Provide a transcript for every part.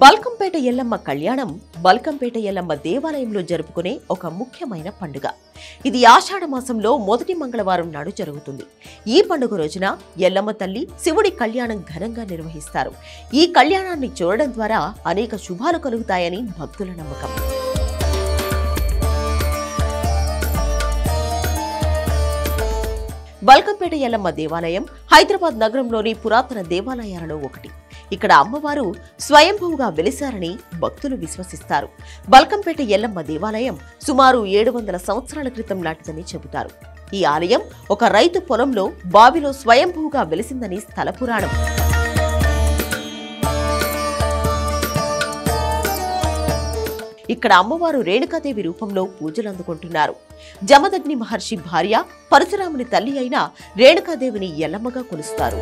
బల్కంపేట ఎల్లమ్మ కళ్యాణం బల్కంపేట ఎల్లమ్మ దేవాలయంలో జరుపుకునే ఒక ముఖ్యమైన పండుగ. ఇది ఆషాఢ మాసంలో మొదటి మంగళవారం నాడు జరుగుతుంది. ఈ పండుగ రోజున ఎల్లమ్మ తల్లి శివుడి కళ్యాణం ఘనంగా నిర్వహిస్తారు. ఈ కళ్యాణాన్ని చూడడం ద్వారా అనేక శుభాలు కలుగుతాయని భక్తుల నమ్మకం. బల్కంపేట ఎల్లమ్మ దేవాలయం హైదరాబాద్ నగరంలోని పురాతన దేవాలయాలలో ఒకటి. ఇక్కడ అమ్మవారు స్వయంభూగా వెలిశారని భక్తులు విశ్వసిస్తారు. బల్కంపేట ఎల్లమ్మ దేవాలయం సుమారు 700 సంవత్సరాల క్రితం నాటిదని చెబుతారు. ఈ ఆలయం ఒక రైతు పొలంలో బావిలో స్వయంభూగా వెలిసిందని స్థల పురాణం. ఇక్కడ అమ్మవారు రేణుకాదేవి రూపంలో పూజలు అందుకుంటున్నారు. జమదగ్ని మహర్షి భార్య పరశురాముని తల్లి అయిన రేణుకాదేవిని ఎల్లమ్మగా కొలుస్తారు.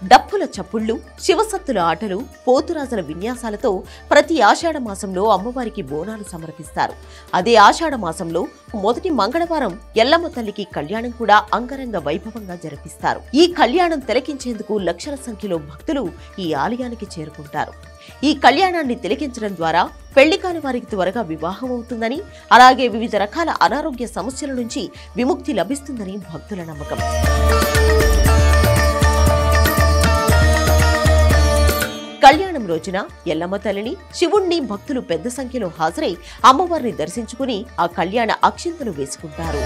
డప్పుల చప్పుళ్లు, శివసత్తుల ఆటలు, పోతురాజుల విన్యాసాలతో ప్రతి ఆషాఢ మాసంలో అమ్మవారికి బోనాలు సమర్పిస్తారు. అదే ఆషాఢ మాసంలో మొదటి మంగళవారం ఎల్లమ్మ తల్లికి కళ్యాణం కూడా అంగరంగ వైభవంగా జరిపిస్తారు. ఈ కళ్యాణం తిలకించేందుకు లక్షల సంఖ్యలో భక్తులు ఈ ఆలయానికి చేరుకుంటారు. ఈ కళ్యాణాన్ని తిలకించడం ద్వారా పెళ్లి కాని వారికి త్వరగా వివాహం అవుతుందని, అలాగే వివిధ రకాల అనారోగ్య సమస్యల నుంచి విముక్తి లభిస్తుందని భక్తుల నమ్మకం. కళ్యాణం రోజున ఎల్లమ్మ తల్లిని, శివుణ్ణి భక్తులు పెద్ద సంఖ్యలో హాజరై అమ్మవారిని దర్శించుకుని ఆ కళ్యాణ అక్షింతలు వేసుకుంటారు.